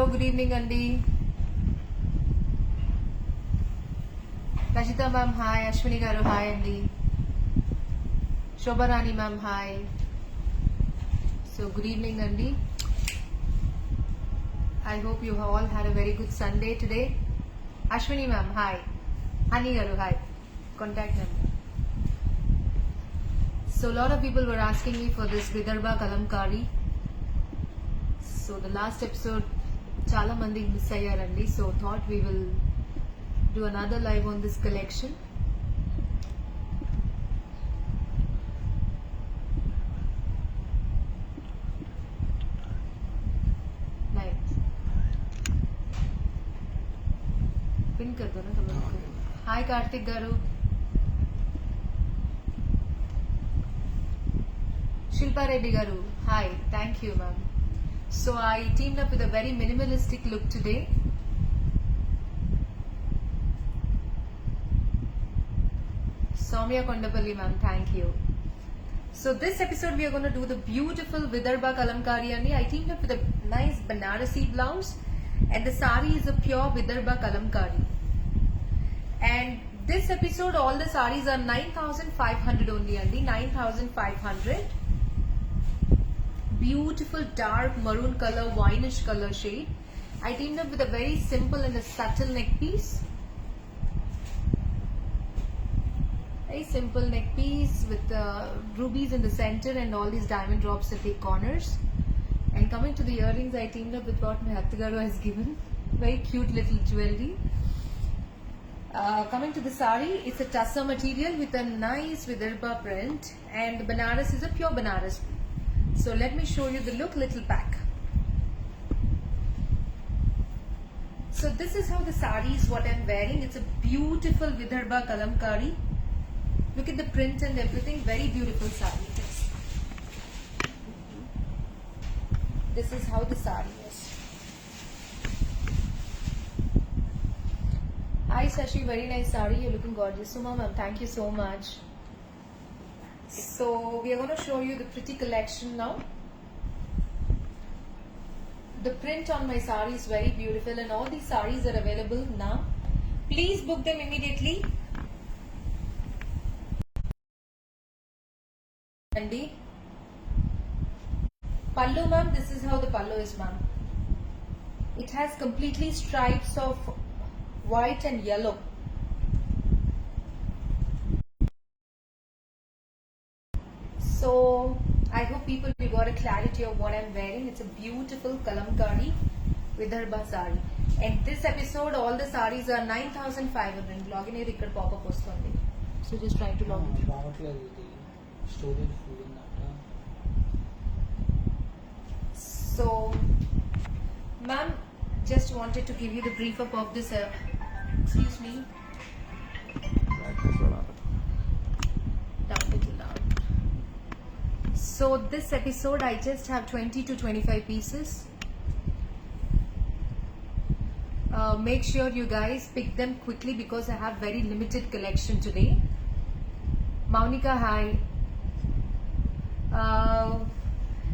good evening Andy. Rajita ma'am, hi. Ashwini garu, hi Andy. Shobha Rani ma'am, hi. So good evening Andy. I hope you all had a very good Sunday today. Ashwini ma'am, hi. Hani garu, hi. Contact number. So a lot of people were asking me for this Vidarbha Kalamkari. So the last episode chala mandi miss ayyarandi, so thought we will do another live on this collection. Live. Pin kar do na तुम लोग को. Hi Karthik garu. Shilpa Reddy garu. Hi. Thank you ma'am. So I teamed up with a very minimalistic look today. Soumya Kondapalli ma'am, thank you. So this episode we are going to do the beautiful Vidarbha Kalamkari Andy. I teamed up with a nice Banarasi blouse and the sari is a pure Vidarbha Kalamkari. And this episode all the saris are 9,500 only Andy, 9,500. Beautiful dark maroon color, wineish color shade. I teamed up with a very simple and a subtle neck piece. Very simple neck piece with rubies in the center and all these diamond drops at the corners. And coming to the earrings, I teamed up with what my Hattagaru has given. Very cute little jewelry. Coming to the sari, it's a tussar material with a nice Vidarbha print, and the Banaras is a pure Banaras. So let me show you the look, little pack. So this is how the sari is what I'm wearing. It's a beautiful Vidarbha Kalamkari. Look at the print and everything, very beautiful sari it is. This is how the sari is. Hi Sashi, very nice sari, you're looking gorgeous. Suma ma'am, thank you so much. So we are going to show you the pretty collection now. The print on my sari is very beautiful and all these saris are available now. Please book them immediately. Andy. Pallu ma'am, this is how the pallu is ma'am. It has completely stripes of white and yellow. So I hope people will got a clarity of what I'm wearing. It's a beautiful Kalamkari Vidarbha sari. And this episode all the saris are 9,500. Login here ikkada pop-up vastundi. So just try to log in. So ma'am, just wanted to give you the brief up of this excuse me. Down, little down. So this episode I just have 20 to 25 pieces. Make sure you guys pick them quickly because I have very limited collection today. Maunika, hi.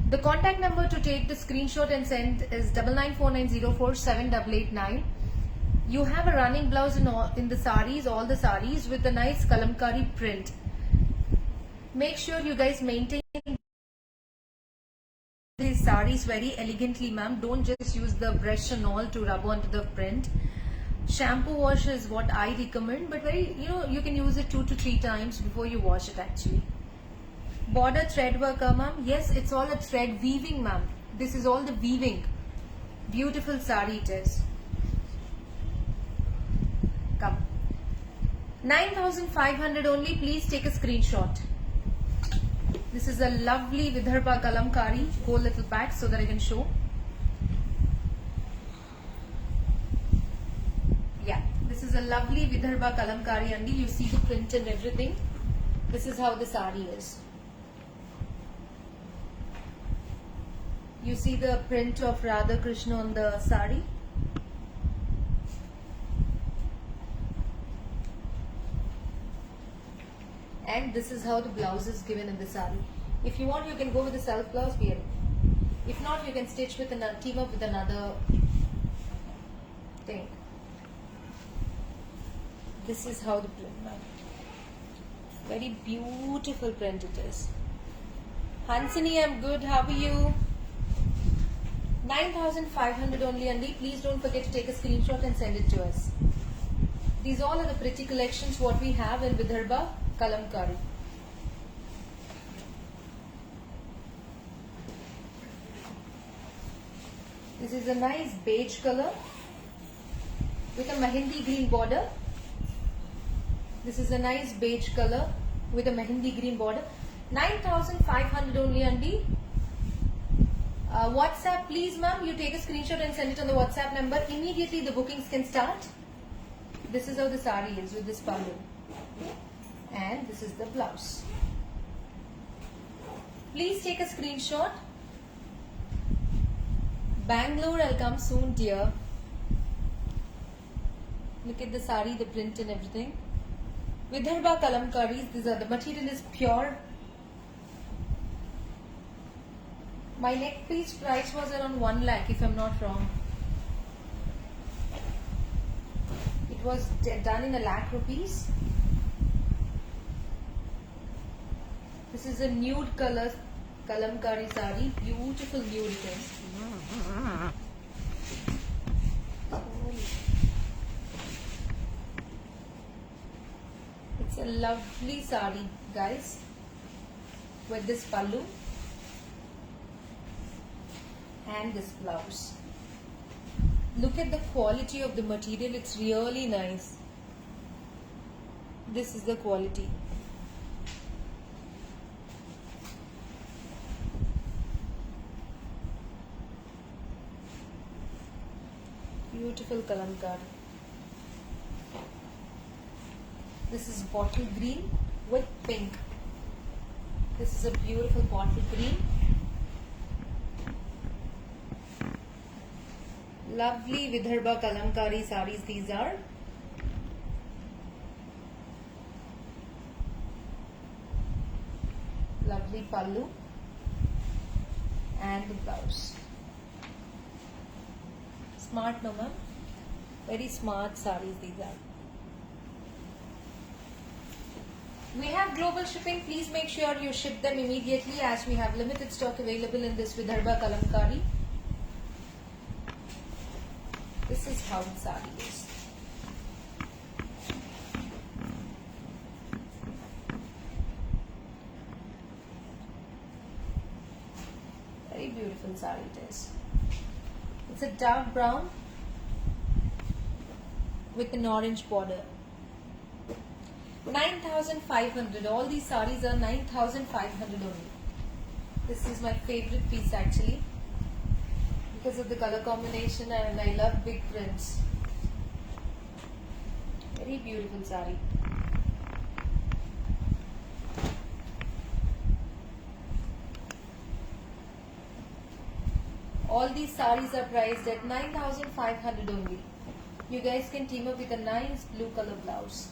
The contact number to take the screenshot and send is 9949047889. You have a running blouse in the saris, all the saris with a nice Kalamkari print. Make sure you guys maintain these saris very elegantly ma'am. Don't just use the brush and all to rub onto the print. Shampoo wash is what I recommend, but very, you can use it 2 to 3 times before you wash it actually. Border thread work ma'am. Yes, it's all a thread weaving ma'am. This is all the weaving. Beautiful sari it is. Come. 9,500 only. Please take a screenshot. This is a lovely Vidarbha Kalamkari. Whole little pack so that I can show. Yeah, this is a lovely Vidarbha Kalamkari Andy. You see the print and everything. This is how the sari is. You see the print of Radha Krishna on the sari. And this is how the blouse is given in the sari. If you want, you can go with the self blouse, wear it. If not, you can stitch with team up with another Think. This is how the print, ma'am. Very beautiful print it is. Hansini, I'm good. How are you? 9,500 only, Andy. Please don't forget to take a screenshot and send it to us. These all are the pretty collections what we have in Vidarbha Kalamkari. This is a nice beige color with a mehendi green border. This is a nice beige color with a mehendi green border. 9,500 only, Andy. WhatsApp, please, ma'am. You take a screenshot and send it on the WhatsApp number. Immediately the bookings can start. This is how the sari is with this pallu. And this is the blouse. Please take a screenshot. Bangalore, I'll come soon, dear. Look at the sari, the print and everything. Vidarbha Kalamkaris, these are the material is pure. My neck piece price was around 1 lakh if I'm not wrong. It was done in 1 lakh rupees. This is a nude color Kalamkari sari. Beautiful nude it is. It's a lovely sari, guys, with this pallu and this blouse. Look at the quality of the material. It's really nice. This is the quality. Beautiful Kalamkari. This is bottle green with pink. This is a beautiful bottle green. Lovely Vidarbha Kalamkari sarees these are. Lovely pallu and the blouse. Smart, no ma'am? Very smart sarees these are. We have global shipping. Please make sure you ship them immediately as we have limited stock available in this Vidarbha Kalamkari. This is how the sari is. Very beautiful sari it is. It's a dark brown with an orange border. 9,500. All these sarees are 9,500 only. This is my favorite piece actually because of the color combination, and I love big prints. Very beautiful saree. All these sarees are priced at 9,500 only. You guys can team up with a nice blue color blouse.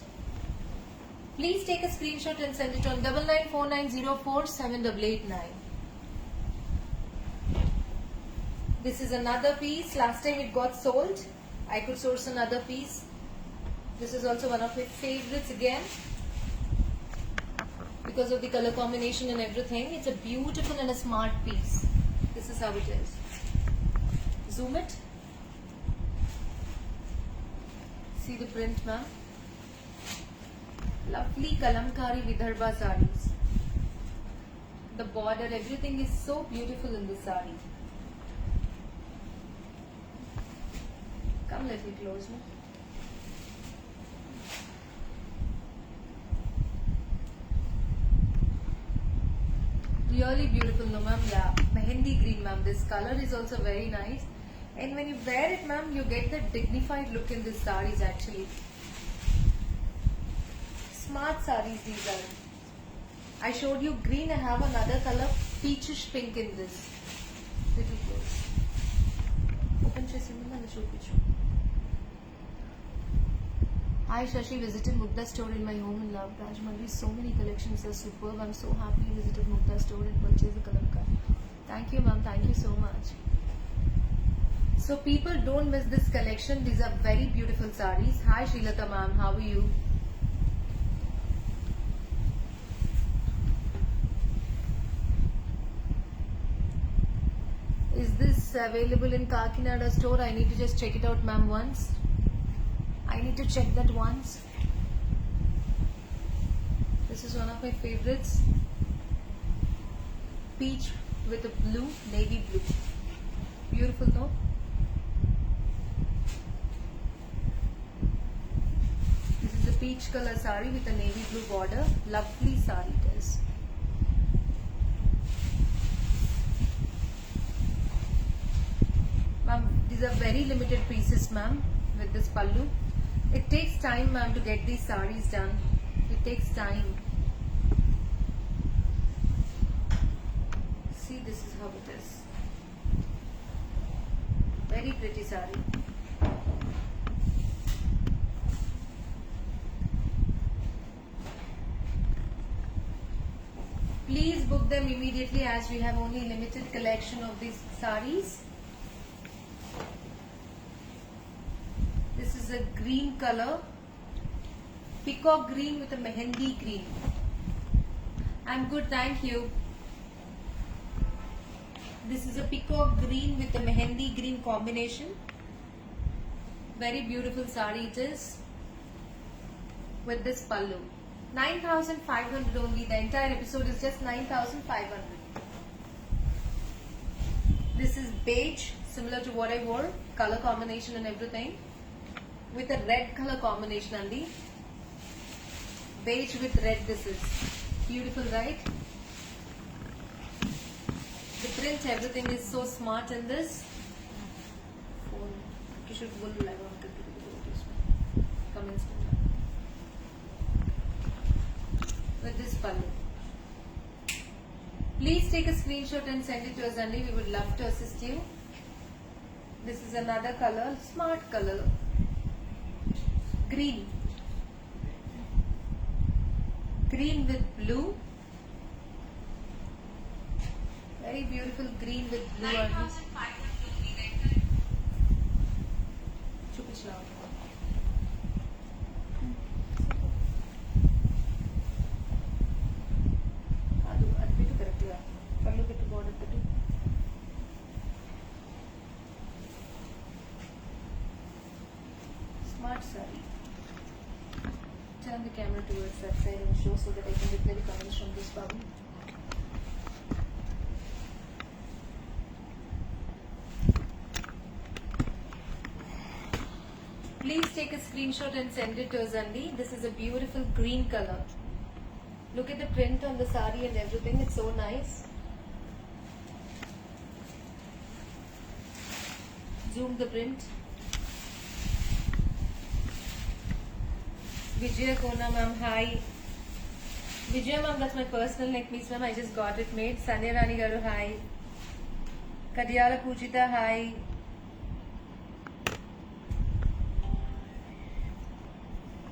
Please take a screenshot and send it on 9949047889. This is another piece. Last time it got sold. I could source another piece. This is also one of my favorites again because of the color combination and everything. It's a beautiful and a smart piece. This is how it is. Zoom it. See the print, ma'am. Lovely Kalamkari Vidarbha sarees. The border, everything is so beautiful in this saree. Come little close, ma'am. Really beautiful, no ma'am. Yeah, mehendi green, ma'am. This color is also very nice. And when you wear it, ma'am, you get the dignified look in this sarees actually. Smart sarees these are. I showed you green. I have another color, peachish pink in this. Little close. Open chesindi and show picture. Hi Shashi, visited Mugdha store in my home in Love Rajmahal. So many collections are superb. I'm so happy you visited Mugdha store and purchased the Kalamkari. Thank you, ma'am. Thank you so much. So people don't miss this collection. These are very beautiful sarees. Hi Srilata ma'am, how are you? Is this available in Kakinada store? I need to just check it out ma'am once. I need to check that once. This is one of my favorites. Peach with a blue, navy blue. Beautiful though. This is a peach color sari with a navy blue border. Lovely sari it is. Ma'am, these are very limited pieces ma'am with this pallu. It takes time ma'am to get these saris done. It takes time. See, this is how it is. Very pretty sari. Please book them immediately as we have only limited collection of these saris. This is a green color. Peacock green with a mehendi green. I'm good, thank you. This is a peacock green with a mehendi green combination. Very beautiful sari it is. With this pallu. 9,500 only. The entire episode is just 9,500. This is beige, similar to what I wore. Color combination and everything. With a red color combination only. Beige with red this is. Beautiful, right? The print, everything is so smart in this. Comments. With this pallu. Please take a screenshot and send it to us only. We would love to assist you. This is another color, smart color. Green. Green with blue. Very beautiful green with blue. Smart sari. Turn the camera towards that side and show so that I can reply the comments from this button. Please take a screenshot and send it to us only. This is a beautiful green color. Look at the print on the sari and everything. It's so nice. Zoom the print. Vijaya Kona ma'am, hi. Vijaya ma'am, that's my personal neck piece ma'am. I just got it made. Sanya Rani garu, hi. Kadiyala Pujita, hi.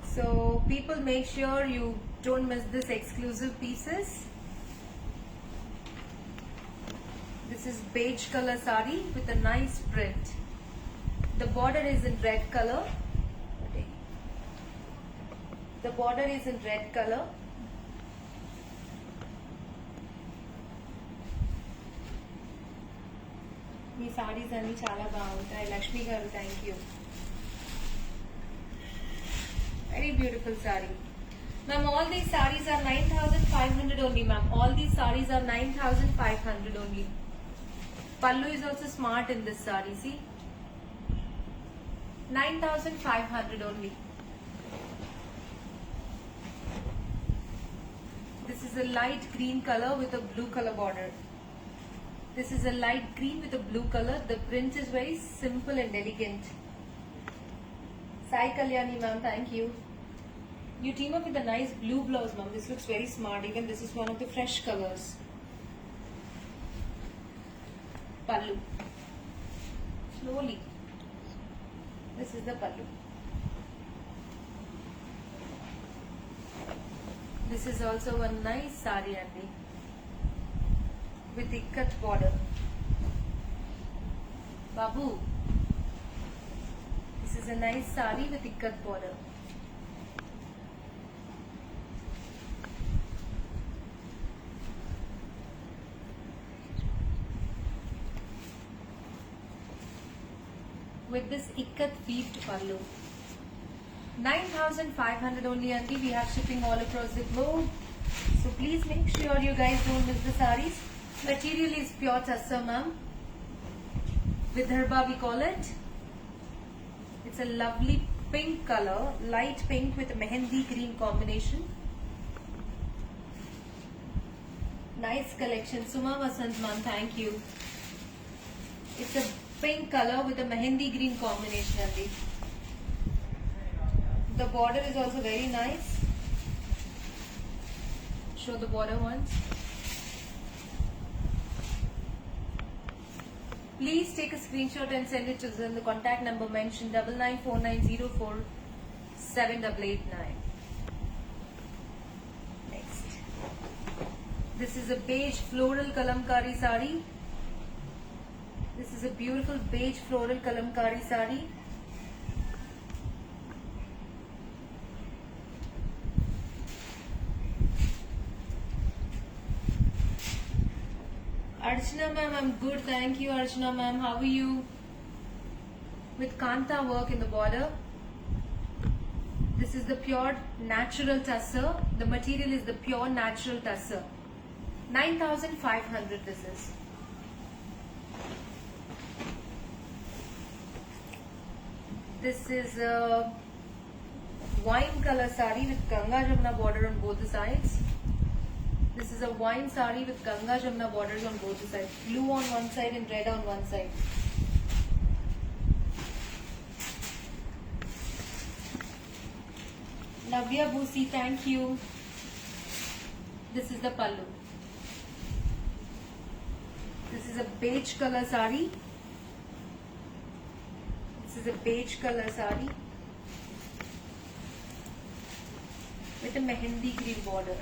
So people, make sure you don't miss this exclusive pieces. This is beige color sari with a nice print. The border is in red color. The border is in red color. Me sarees అన్ని చాలా బాగుంటాయి. Lakshmi garu, thank you. Very beautiful saree. Ma'am, all these sarees are 9,500 only, ma'am. All these sarees are 9,500 only. Pallu is also smart in this saree, see? 9,500 only. This is a light green color with a blue color border. This is a light green with a blue color. The print is very simple and elegant. Sai Kalyani ma'am, thank you. You team up with a nice blue blouse ma'am. This looks very smart. Even this is one of the fresh colors. Pallu. Slowly. This is the pallu. This is also a nice sari andi with the cut border. Babu, is a nice sari with ikat border. With this ikat weaved pallu. 9,500 only, Auntie. We have shipping all across the globe. So please make sure you guys don't miss the saris. Material is pure tussar, ma'am. Vidarbha we call it. It's a lovely pink color, light pink with a mehendi green combination. Nice collection. Suma Vasant, ma'am, thank you. It's a pink color with a mehendi green combination, Auntie. The border is also very nice. Show the border once. Please take a screenshot and send it to the contact number mentioned 9949047889. Next. This is a beige floral kalamkari sari. This is a beautiful beige floral kalamkari sari. Archana ma'am, I'm good, thank you. Archana ma'am, how are you? With kanta work in the border. This is the pure natural tussar. The material is the pure natural tussar. 9,500 this is. This is a wine color sari with Ganga Jamuna border on both the sides. This is a wine sari with Ganga Jamuna borders on both the sides. Blue on one side and red on one side. Navya Bhusi, thank you. This is the pallu. This is a beige color sari. This is a beige color sari with a mehendi green border.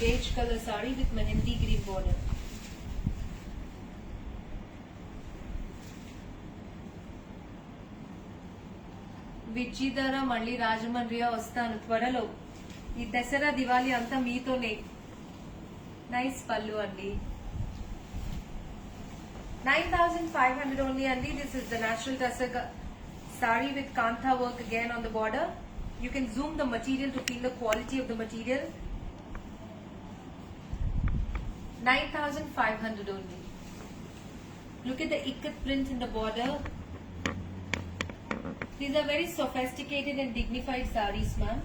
Beige color sari with mehendi green border. విజయధర మళ్ళీ రాజమండ్రి వస్తాను త్వరలో. ఈ దసరా దివాళీ అంతా మీతోనే. Nice పల్లు అండి. 9,500 only, Andy. This is the natural tussar sari with kantha work again on the border. You can zoom the material to feel the quality of the material. 9,500 only. Look at the ikat print in the border. These are very sophisticated and dignified saris, ma'am.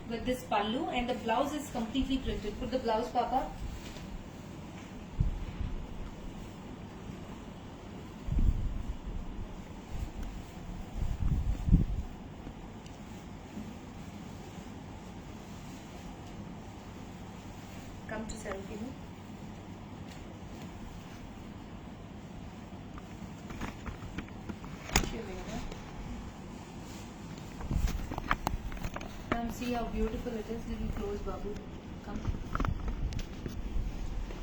With this pallu, and the blouse is completely printed. Put the blouse, Papa. Come to selfie. See how beautiful it is. Little close, Babu. Come.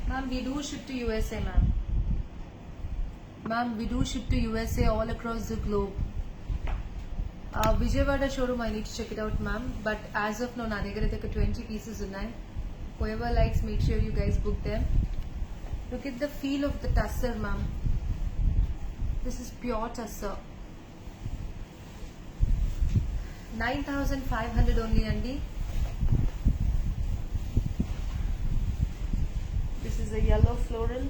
Ma'am, we do ship to USA, ma'am. Ma'am, we do ship to USA all across the globe. Vijayawada showroom, I need to check it out, ma'am. But as of now, na దగ్గర 20 pieces ఉన్నాయి. Whoever likes, make sure you guys book them. Look at the feel of the tussar, ma'am. This is pure tussar. 9,500 only, Andy. This is a yellow floral.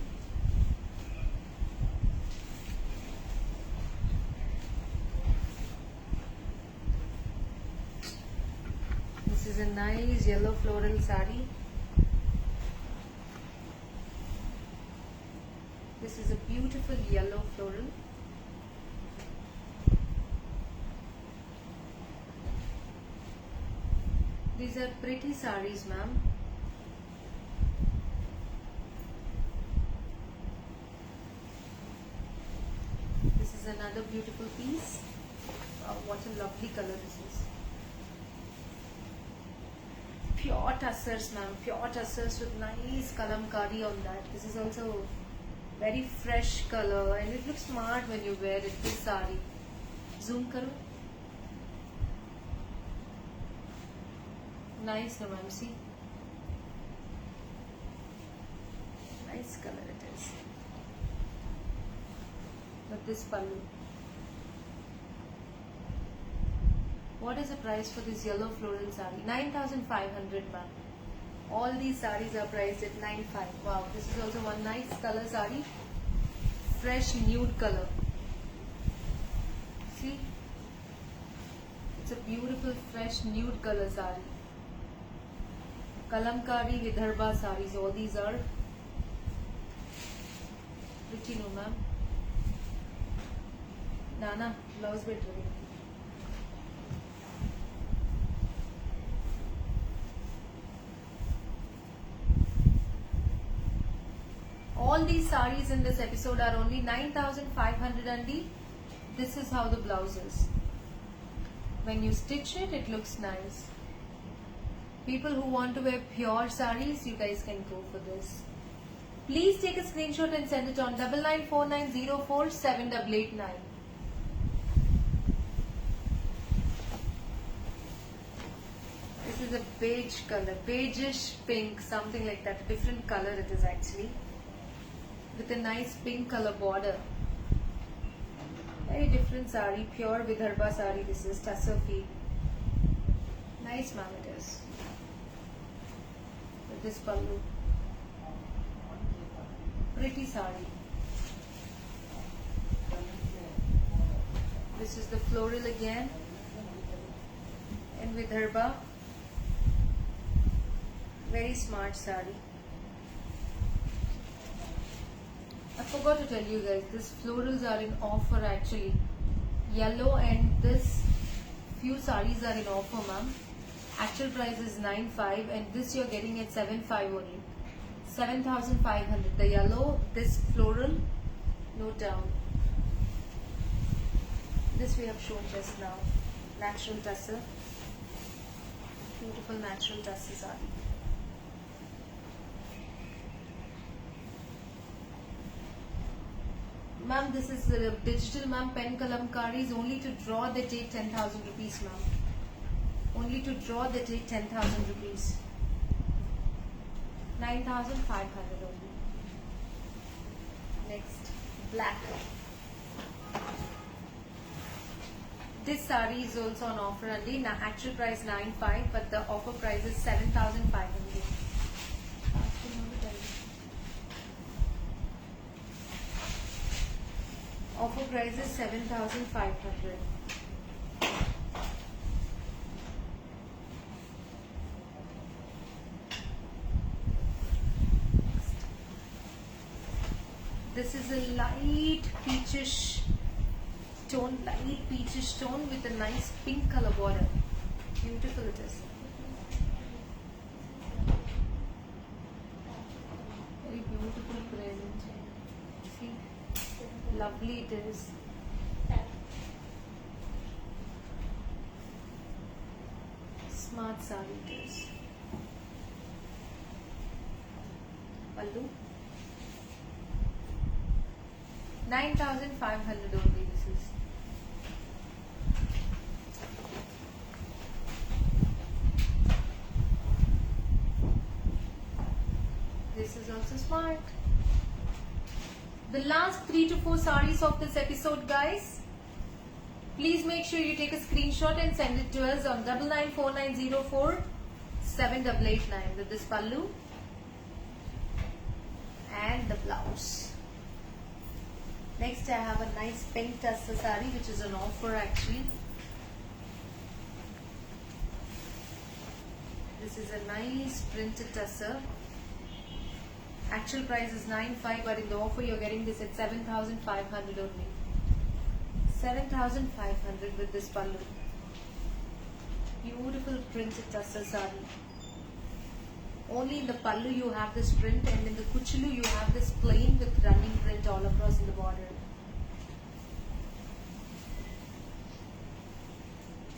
This is a nice yellow floral sari. This is a beautiful yellow floral. These are pretty saris, ma'am. This is another beautiful piece. What a lovely color this is. Pure tussars, ma'am. Pure tussars with nice kalamkari on that. This is also Very fresh color and it looks smart when you wear it. This sari. Zoom karo. Nice, no ma'am. See. Nice color it is. But this pallu. What is the price for this yellow floral sari? 9,500 ma'am. All these saris are priced at 9,500. Wow, this is also one nice color sari. Fresh nude color. See? It's a beautiful fresh nude color sari. Kalamkari Vidarbha saris. All these are pretty, no ma'am. Nana, blouse bit ready. All these saris in this episode are only 9,500 only. This is how the blouse is. When you stitch it, it looks nice. People who want to wear pure saris, you guys can go for this. Please take a screenshot and send it on 9949047889. This is a beige color, beigeish pink, something like that. Different color it is actually. With a nice pink color border. Very different sari, pure Vidarbha sari. This is tussar feel. Nice ma'am it is. With this pallu. Pretty sari. This is the floral again. And Vidarbha. Very smart sari. I forgot to tell you guys, these florals are in offer actually. Yellow and this few saris are in offer, ma'am. Actual price is 9,500 and this you're getting at 7,500 only. 7,500. The yellow, this floral, note down. This we have shown just now. Natural tussar. Beautiful natural tussar sari. Ma'am, this is digital, ma'am. Pen kalamkaris. Only to draw they take 10,000 rupees, ma'am. Only to draw they take 10,000 rupees. 9,500 only. Next, black. This sari is also on offer only. Now, actual price 9,500, but the offer price is 7,500. Offer price is 7,500. This is a light peachish tone, with a nice pink color border. Beautiful it is. Very beautiful print. See? Lovely it is. Smart sari it is. Pallu. 9,500 only this is. This is also smart. The last 3 to 4 saris of this episode, guys. Please make sure you take a screenshot and send it to us on 9949047889 with this pallu and the blouse. Next, I have a nice pink tussar sari, which is an offer actually. This is a nice printed tussar. Actual price is 9,500, but in the offer you're getting this at 7,500 only. 7,500 with this pallu. Beautiful printed tussar sari. Only in the pallu you have this print, and in the kuchulu you have this plain with running print all across in the border.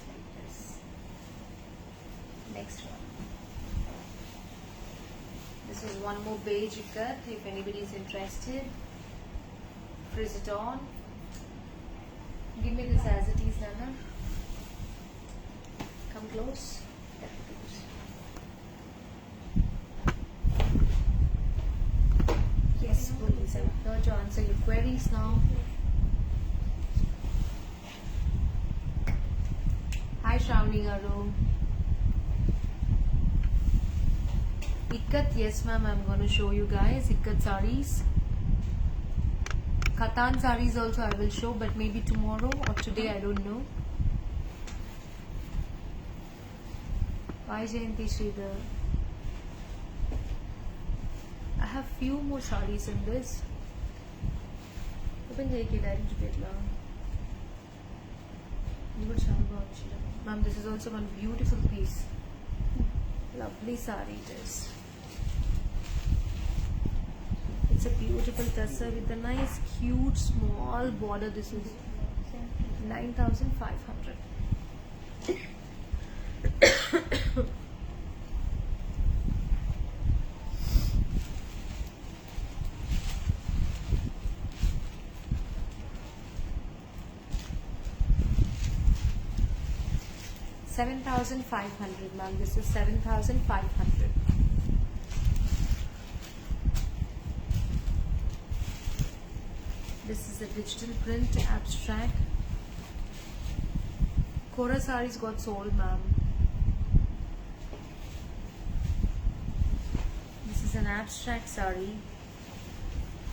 Like this. Next one. This is one more beige ikat if anybody is interested. frizz it on. Give me this as it is, Nana. Come close. Yes, please. I'm here to answer your queries now. Hi, Shravani Garu. Ikkat, yes ma'am, I'm going to show you guys Ikkat sarees. Katan sarees also I will show, but maybe tomorrow or today, I don't know. Why Jayanti Sridhar? I have few more sarees in this. Open Jayaki direct to Ma'am, this is also one beautiful piece. Lovely saree it is. It's a beautiful tussar with a nice, cute, small border. This is 9,500. $7,500, ma'am. This is 7,500. This is a digital print abstract. Kora sarees got sold, ma'am. This is an abstract saree.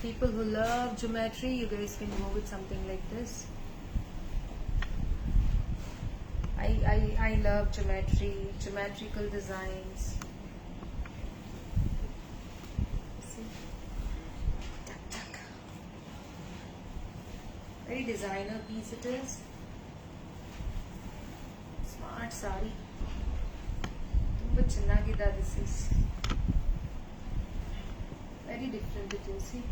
People who love geometry, you guys can go with something like this. I love geometry, geometrical designs. See? Tuck, tuck. Very designer piece it is. Smart saree. Tumba chennagida this is. Very different it is. See?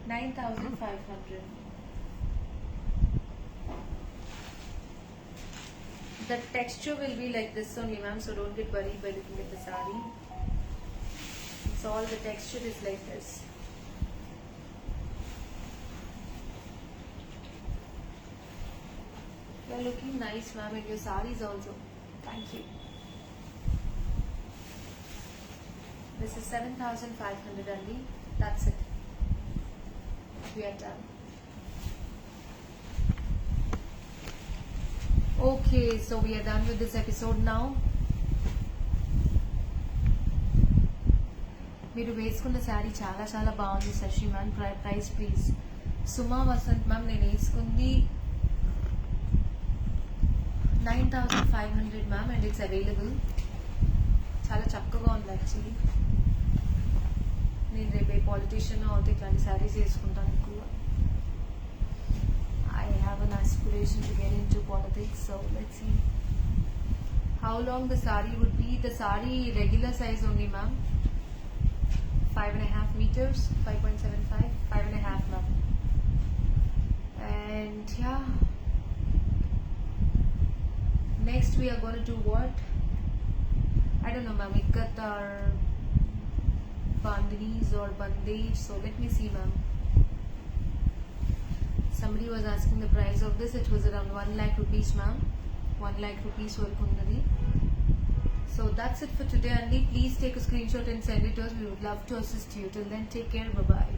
9,500. The texture will be like this only, ma'am, so don't get worried by looking at the saree. It's all the texture is like this. You're looking nice, ma'am, in your sarees also. Thank you. This is 7,500 only. That's it. We are done. Okay, so we are done with this episode now. మీరు వేసుకున్న శారీ చాలా చాలా బాగుంది Shashi ma'am. Price please. Suma Vasanth ma'am, నేను వేసుకుంది 9,500 ma'am, and it's available. చాలా చక్కగా ఉంది యాక్చువల్లీ. నేను రేపు ఏ పాలిటీషియన్ అవుతే ఇట్లాంటి శారీస్ వేసుకుంటాను ఎక్కువ. I have an aspiration to get into politics, so let's see how long the sari would be. The sari regular size only, ma'am. 5.5 meters, 5.75, 5.5, ma'am. And yeah, next we are going to do what? I don't know, ma'am. Ikkat or bandhanis or bandage. So let me see, ma'am. Somebody was asking the price of this. It was around 1 lakh rupees, ma'am. 1 lakh rupees worth unnadi. So that's it for today, Andy. Please take a screenshot and send it to us. We would love to assist you. Till then, take care. Bye bye.